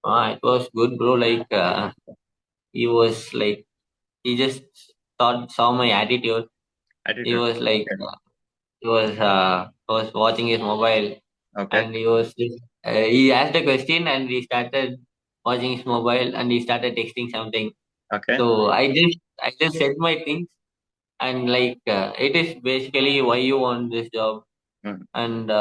It was good, bro. He was like, he just saw my attitude. He Attitude. was like, Okay. was watching his mobile, Okay. and he asked a question, and he started watching his mobile, and he started texting something. Okay. So I just said my things, and it is basically why you want this job, Mhm. and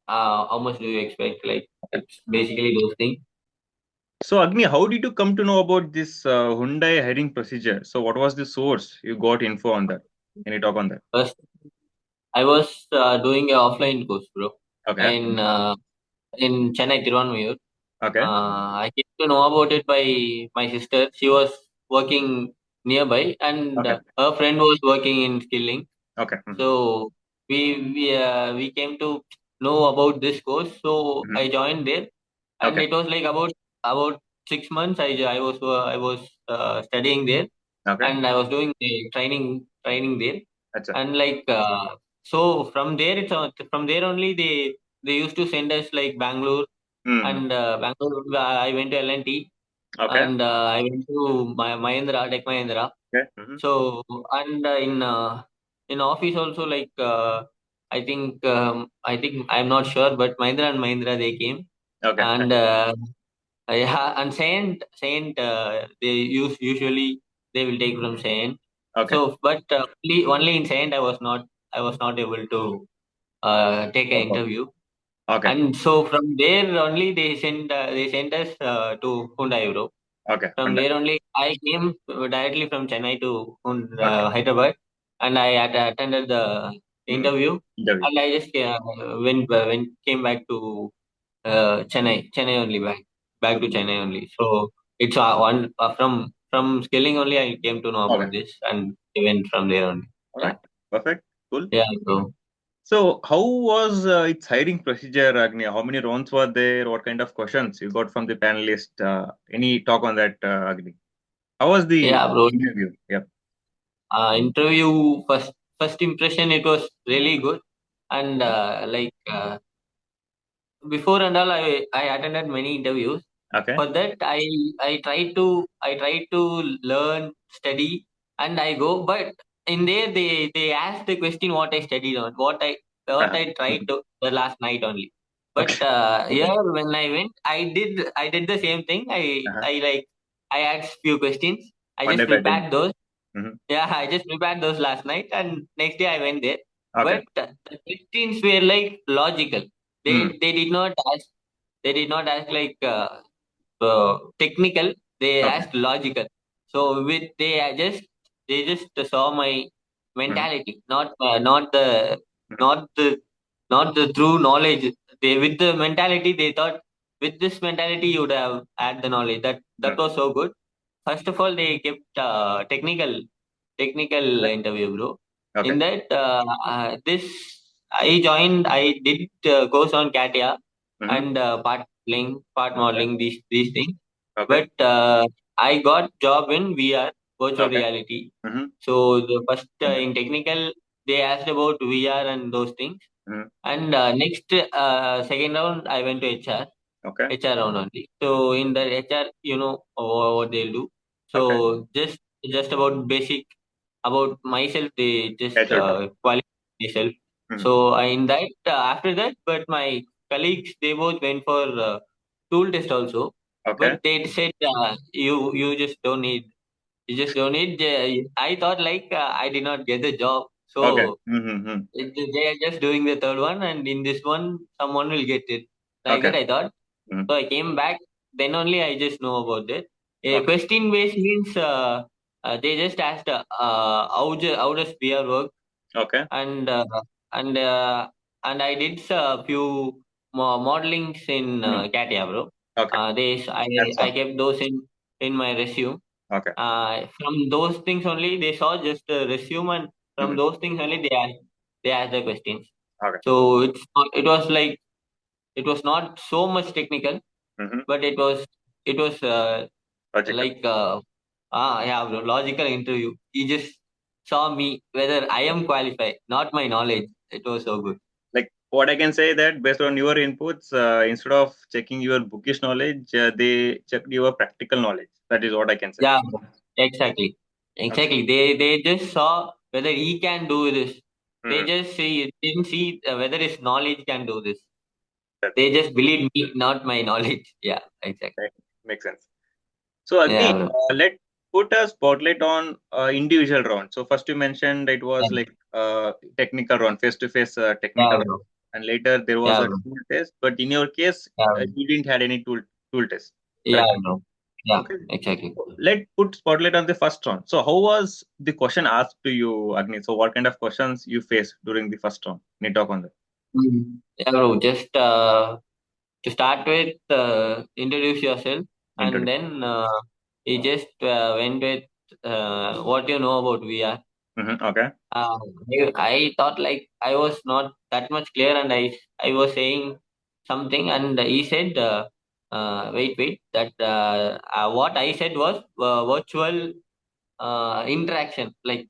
how much do you expect? Like, it's basically those things. So, Agni, how did you come to know about this Hyundai hiring procedure? So, what was the source you got info on that? Can you talk on that? First, I was doing an offline course, bro, Okay. in Chennai, Tirunelveli. Okay. I came to know about it by my sister. She was working nearby, and Okay. her friend was working in Skill-Lync. Okay. Mhm. So we came to know about this course. So Mhm. I joined there, and Okay. it was like about 6 months. I was studying there, Okay. and I was doing the training there, Acha. and so from there only they used to send us like Bangalore, Hmm. and Bangalore I went to L&T, Okay. and I went to Mahindra Tech Mahindra. Okay. Mhm. So, and in office also, I think I'm not sure, but Mahindra and Mahindra they came, Okay. and yeah, and Saint they usually they will take from Saint. Okay. So, but only in Saint I was not able to take an Okay. interview, Okay. and so from there only they sent us to Hyundai, bro. Okay. From Hyundai. there only, I came directly from Chennai to Okay. Hyderabad, and I attended the Hmm. interview, Interview. and I just came back to Chennai only back to Mhm. Chennai only. So it's one from Skilling only I came to know Okay. about this, and even from there only. All Yeah, right. Perfect. Cool. yeah. So So, how was its hiring procedure, Agni? How many rounds were there? What kind of questions you got from the panelist? Any talk on that, Agni? How was the yeah, bro. interview? Yeah. Interview first impression it was really good, and before and all I attended many interviews. Okay. For that I try to learn, study, and I go. But in there they ask the question what I studied on, what Uh-huh. I tried Mhm. to the last night only. But Okay. Okay. here when I went, I did the same thing. Uh-huh. I asked few questions. I One just day batting. prepared those. Hmm. Yeah, I just prepared those last night, and next day I went there. Okay. But the questions were like logical. Hmm. They did not ask. They did not ask technical. They Okay. asked logical. So they just saw my Hmm. mentality, not the not the true knowledge. They with the mentality they thought, with this mentality you would have had the knowledge. That Hmm. was so good. First of all, they kept technical Okay. interview, bro. Okay. In that, this I did course on CATIA Hmm. and part Okay. modeling, these things. Okay. But I got job in VR, virtual Okay. reality. Hmm. So the first in technical, they asked about VR and those things. Hmm. And next second round, I went to HR. Okay. HR round only. So in the HR, what they'll do. Okay. So just about basic about myself, they just Casual talk. qualify myself. Hmm. So in that after that, but my colleagues they both went for tool test also, Okay. but they said you just don't need you just don't need. I thought I did not get the job, Okay. so Mm-hmm. they are just doing the third one, and in this one someone will get it. Like Okay. that I thought. Hmm. So I came back. Then only I just know about it. A Okay. question based means they just asked how does beer work, Okay. and and uh, and I did a few modelings in Hmm. CATIA, bro. Okay. Hands I on. kept those in my resume. Okay. From those things only they saw just the resume, and from Hmm. those things only they asked the questions. Okay. So it was it was not so much technical, Mm-hmm. but it was Logical. like yeah, bro, logical interview. He just saw me whether I am qualified, not my knowledge. It was so good. Like what I can say that based on your inputs, instead of checking your bookish knowledge, they checked your practical knowledge. That is what I can say. Yeah, exactly. Okay. Exactly. They just saw whether he can do this. They Mhm. just didn't see whether his knowledge can do this. That's They just believe me, not my knowledge. Yeah, exactly. right. Makes sense. So Agni, Yeah, bro. let put a spotlight on individual round. So first you mentioned it Yeah, was like technical round, face-to-face technical yeah, round, bro. and later there was Yeah, a bro. tool test. But in your case, Yeah, bro. you didn't had any tool test, Yeah, correct? bro. Yeah, Okay. exactly. Let put spotlight on the first round. So how was the question asked to you, Agni? So what kind of questions you faced during the first round? Can you talk on that? Yeah, bro. Just to start with, introduce yourself, and Introduce. then he just went with what you know about VR. Okay. Uh, I thought like I was not that much clear, and I was saying something, and he said, wait, that what I said was virtual interaction, like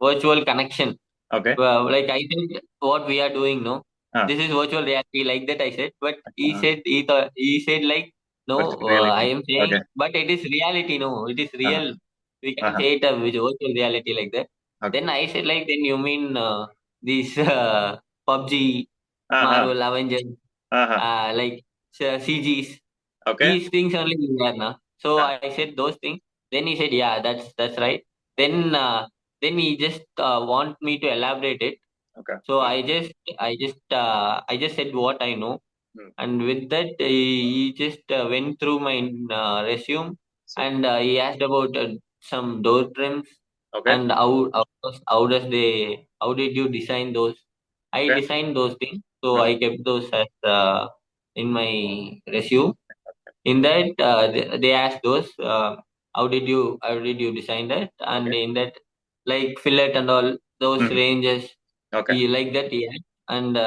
virtual connection. Okay. Well, like I said, what we are doing, no, Ah, this is virtual reality, like that I said. But he said he thought he said like, no, virtual I reality. am Okay. saying, but it is reality, no, it is Uh-huh. real. We can Uh-huh. say it a virtual reality like that. Okay. Then I said like, then you mean these PUBG, Uh-huh. Marvel, Avengers, Uh-huh. like CGs, Okay. these things only we are now. So Ah, I said those things. Then he said, yeah, that's right. Then then he just want me to elaborate it. okay. So Mm, I just said what I know, mm. and with that he just went through my resume, So, and he asked about some door trims, okay. and how did you design those? I Okay. designed those things, so Mhm. I kept those as in my resume. In that they asked those how did you design that, Okay. and in that like fillet and all those Mhm. ranges, Okay. he like that he had. And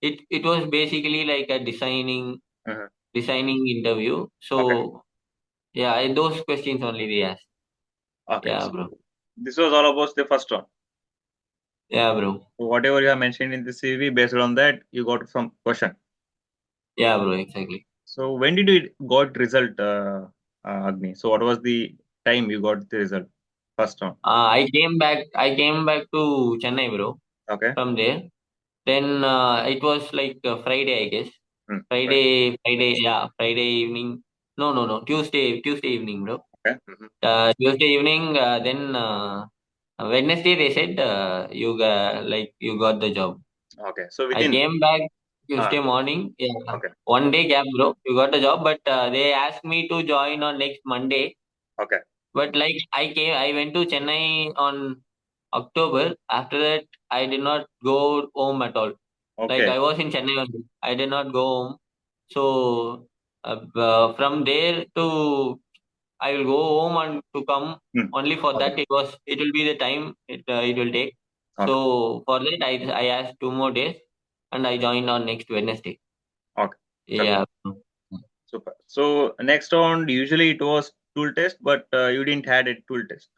it was basically like a Mhm. designing interview. Okay. So yeah, those questions only they asked. Okay. Yeah, So bro. this was all about the first one. Yeah, bro. So whatever you have mentioned in the CV, based on that, you got some question. Yeah, bro, exactly. So when did you got result, Agni? So what was the time you got the result? First round. I came back to Chennai, bro. Okay. From there, then it was like Friday, I guess. Mm. Right. Friday, yeah, Friday evening. No, no, no. Tuesday evening, bro. Okay. Mhm. Tuesday evening. Then Wednesday they said you got the job. Okay. So I within. came back Ah. Tuesday morning. Yeah, Okay. 1 day gap, bro. You got the job, but they asked me to join on next Monday. Okay. But like I went to Chennai on October. After that, I did not go home at all. Like Okay. I was in Chennai only. I did not go home. So from there to I will go home and to come Mm. only for Okay. that. It will be the time it will take. Okay. So for that I asked 2 more days, and I joined on next Wednesday. Okay. Super. Yeah. Super. So next round, usually it was tool test, but you didn't had a tool test.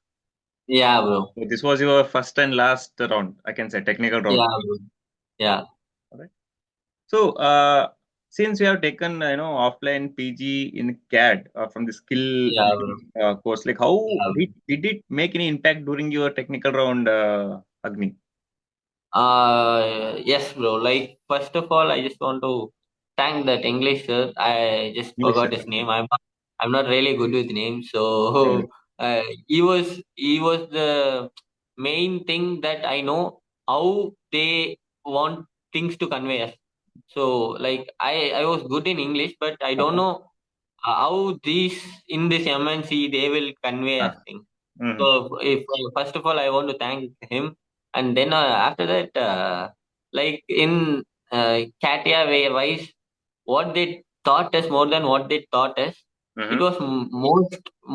Yeah, bro. So this was your first and last round, I can say, technical round. Yeah, bro. Yeah. Alright. So since you have taken offline PG in CAD from the Yeah, bro. skill course, like how Yeah, bro. did it make any impact during your technical round, Agni? Yes, bro. Like, first of all, I just want to thank that English sir. I just English, sir. forgot his Okay. name. I'm not really good with names, Problem. so he was the main thing that I know how they want things to convey us. So, like, I was good in English, but I don't Okay. know how these in this MNC they will convey us Ah. things. Mhm. So if first of all, I want to thank him, and then after that, like in Katia way wise, what they taught us more than what they taught us, it Mhm. was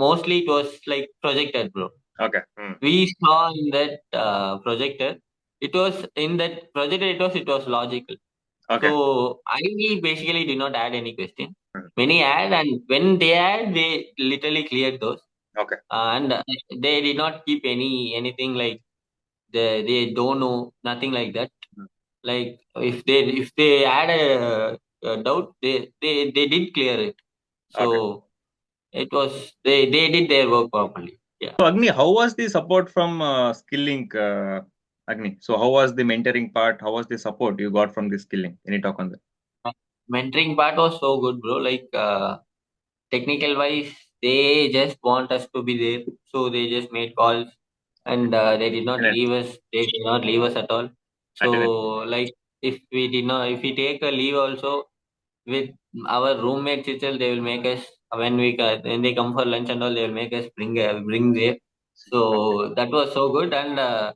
mostly it was like projected, bro. Okay. Mm. We saw in that projector, it was in that projector, it was logical. Okay. So I basically did not add any question. Mm. Many add, and when they add, they literally cleared those, Okay. and they did not keep anything like they don't know nothing like that. Mm. Like if they had a doubt, they did clear it. Okay. So it was they did their work properly. Yeah. So Agni, how was the support from Skill-Lync, Agni? So how was the mentoring part? How was the support you got from the Skill-Lync? Any talk on that? Mentoring part was so good, bro. Like technical wise, they just want us to be there, so they just made calls, and they did not Attendance. leave us. They did not leave us at all. So Attendance. like if we take a leave also with our roommates itself, they will make us when they come for lunch and all, they will make us bring there. So that was so good, and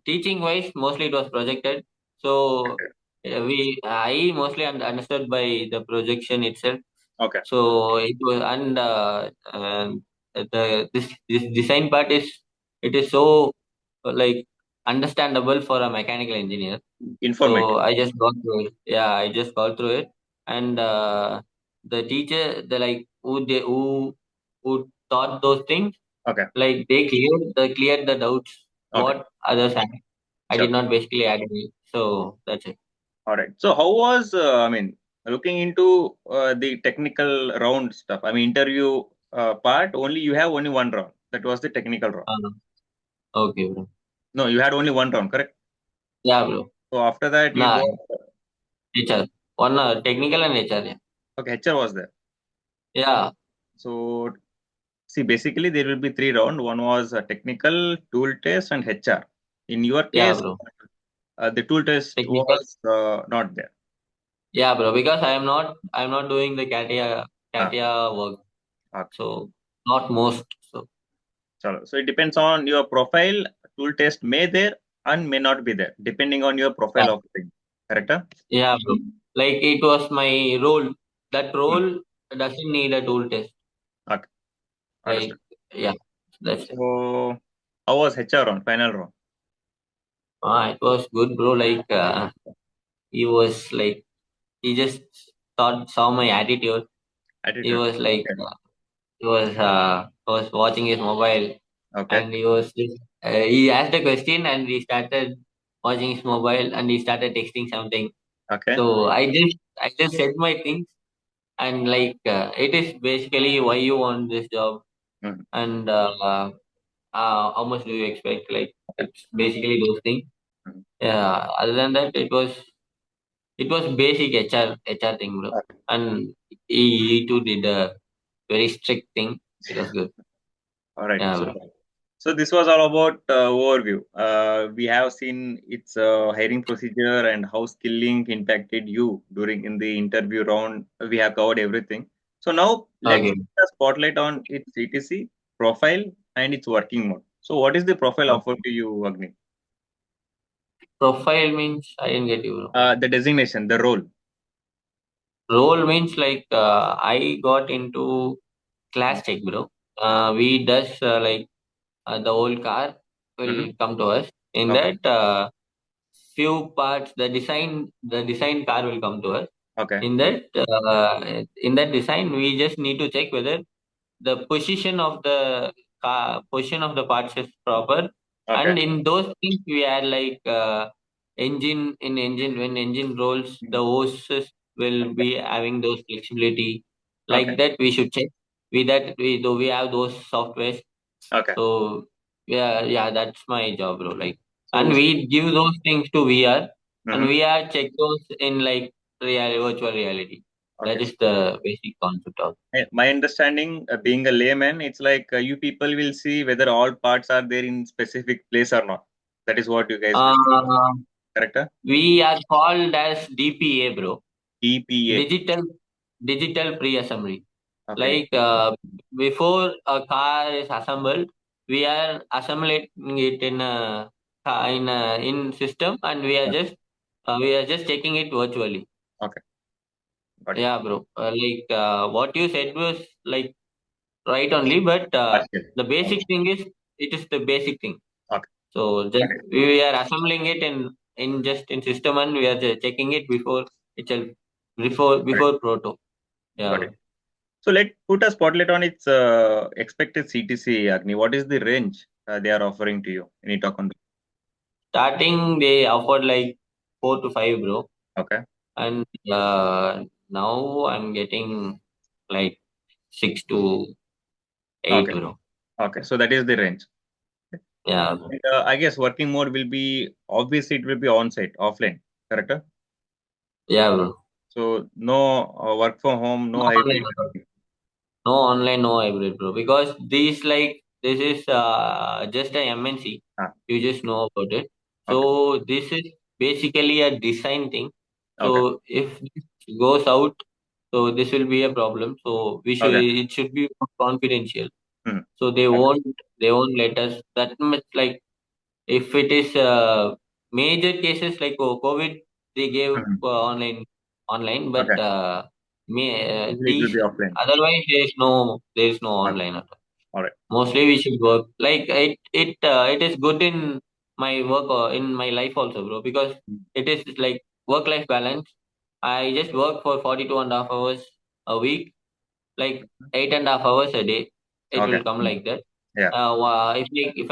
teaching wise, mostly it was projected. So I mostly understood by the projection itself. Okay. So it was, and the this design part is, it is so like understandable for a mechanical engineer. So Informative. I just got through it. Yeah, I just got through it, and the teacher, the like who taught those things, Okay. like they cleared the doubts Okay. what others had. I Sure. did not basically add any. So that's it. All right. So how was, I mean, looking into the technical round stuff? I mean, interview part, only you have only one round. That was the technical round. Okay, bro. No, you had only one round, correct? Yeah, bro. So after that, you Nah, got, HR. One technical and HR. Yeah. okay, HR was there. Yeah, So see, basically there will be three round. One was a technical, tool test, and HR. In your yeah, case, bro. the tool test Technical. was not there. Yeah, bro. Because I'm not doing the Ah, Katia work. okay. So not most. So So it depends on your profile. Tool test may there and may not be there, depending on your yeah, profile of thing. Correct? Huh? yeah, bro. Like it was my role. That Hmm. role doesn't need a tool test. Okay, Like understood. yeah, that's it. So how was HR on final round? It was good, bro. Like he was like he just saw my attitude. He Attitude. was like Okay. was watching his mobile, Okay. and he asked a question, and he started watching his mobile, and he started texting something. Okay. So I just said my things, and like it is basically why you want this job, Hmm. and how much do you expect? Like Okay. it's basically those things. Hmm. Yeah. Other than that, it was basic HR thing, bro. Okay. And he too did a very strict thing. It was good. All right. Yeah, So bro. so this was all about overview. We have seen its hiring procedure and how Skill-Lync impacted you during in the interview round. We have covered everything. So now let's Okay. put a spotlight on its CTC profile and its working mode. So what is the profile offered to you, Agni? Profile means I didn't get you, bro. The designation, the role. Role means like I got into class check, bro. We does like the whole car Mm-hmm. will come to us. In Okay. that few parts, the design car will come to us. Okay. In that design, we just need to check whether the position of the parts is proper, Okay. and in those things we add like engine when engine rolls, the hoses will be having those flexibility, Okay. like that we should check. We have those softwares. Okay. So yeah, that's my job, bro. Like, and So we give those things to VR, and mhm. VR check those in like virtual reality. That Okay. is the basic concept of. My understanding, being a layman, it's like you people will see whether all parts are there in specific place or not. That is what you guys will see. Uh, Correct? Huh? we are called as DPA, bro. EPA. Digital Digital Pre-Assembly. Okay. Like before a car is assembled, we are assembling it in system, and we are just checking it virtually. Okay. Got it. Yeah, bro. Like what you said was like right only, but Partial. the Okay. basic thing is, it is the basic thing. Okay. So Got just it. we are assembling it in system, and we are just checking it before itself, before Got it. before proto. Yeah, Got it. bro. So let put a spotlight on its expected CTC, Agni. What is the range they are offering to you? Any talk on that? Starting they offered like 4 to 5, bro. Okay. And now I'm getting like 6 to 8, Okay. bro. Okay. So that is the range. Yeah, And, I guess working mode will be obviously it will be on-site, offline, correct? yeah, bro. So no work from home, no No hybrid. online, no online, no hybrid, bro. Because this is just a MNC. Ah, You just know about it. okay. So this is basically a design thing. Okay. So if this goes out, so this will be a problem. So we should Okay. it should be confidential. Hmm. So Okay. they won't let us that much. Like if it is major cases like COVID, they gave Hmm. online, but Okay. Usually it will these be offline. otherwise there is no Okay. online at all. All right. Mostly we should work like it is good in my work or in my life also, bro, because Hmm. it is like work life balance. I just work for 42.5 hours a week, like 8.5 hours a day. It Okay. will come Hmm. like that. Yeah. If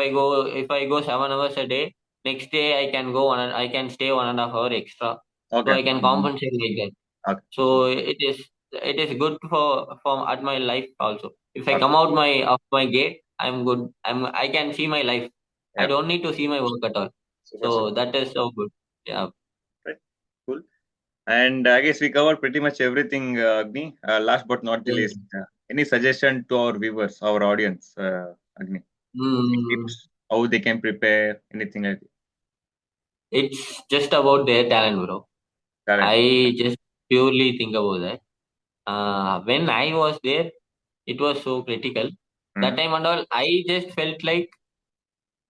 I go 7 hours a day, next day I can stay 1.5 hour extra, so Okay. I can Hmm. compensate like that. Okay. So it is good for at my life also. If I Okay. come out my of my gate, I'm good. I can see my life. I Yeah. don't need to see my work at all. Super. Super. So that is so good. Yeah. Right. Cool. And I guess we covered pretty much everything, Agni. Last but not the least, Mm. any suggestion to our viewers, our audience, Agni? Any Mm. tips how they can prepare, anything like It's just about their talent, bro. talent? I just purely think about that. When I was there, it was so critical. That Mm-hmm. time and all, I just felt like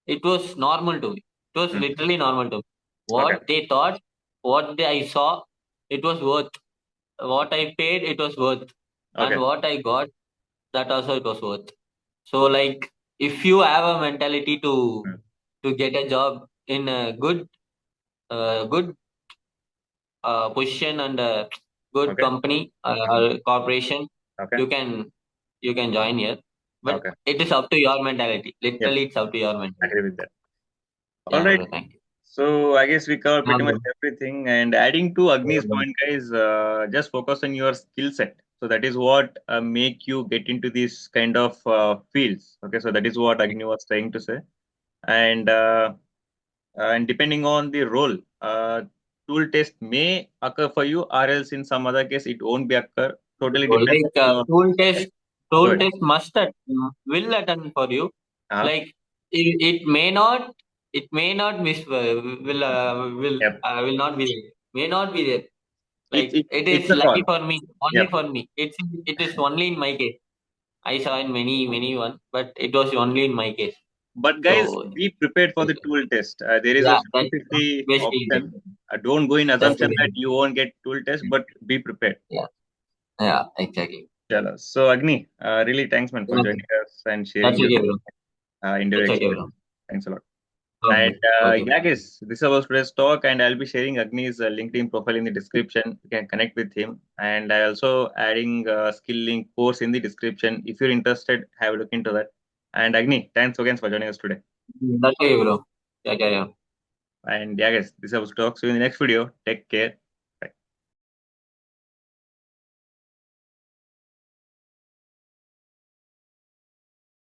it was normal to me. It was Mm. literally normal to me. Okay. What they thought, I saw, it was worth. What I paid, it was worth. And Okay. what I got, that also it was worth. So like, if you have a mentality Mm. to get a job in a good position and a good Okay. company Mhm. or corporation, Okay. you can you can join here. But Okay. it is up to your mentality. Yes, Literally, it's up to your mentality. agree with that. All Yeah, right. bro. Thank you. So I guess we covered Yeah, pretty much bro. everything. And adding to Yeah, Agni's bro. point, guys, just focus on your skill set. So that is what make you get into these kind of fields. Okay, so that is what Agni was trying to say. And depending on the role, tool test may occur for you, or else in some other case it won't be occur. Totally So, depends like on your. tool Good. test will attend for you. Uh, Like it may not miss yep. will not be there. May not be there. It, Like it it it's is a lucky call. for me, only Yep. for me. It is only in my case. I saw in many one, but it was only in my case. But guys, So be prepared for the tool test. There is a yeah, that's 50-50 basically it. option. Don't go in That's the assumption that thing. you won't get tool test, but be prepared. Yeah, yeah, exactly. Chala. So Agni, really thanks man for Yeah, joining us and that's sharing your okay, bro. interview That's okay, experience. bro. Thanks a lot. And Okay, okay, yeah, guys, this was today's talk, and I'll be sharing Agni's LinkedIn profile in the description. You can connect with him, and I also adding Skill-Lync course in the description. If you're interested, have a look into that. And Agni, thanks again for joining us today. that's okay, bro. Yeah, yeah, yeah. And yeah, guys, this was talk. See you in the next video. Take care.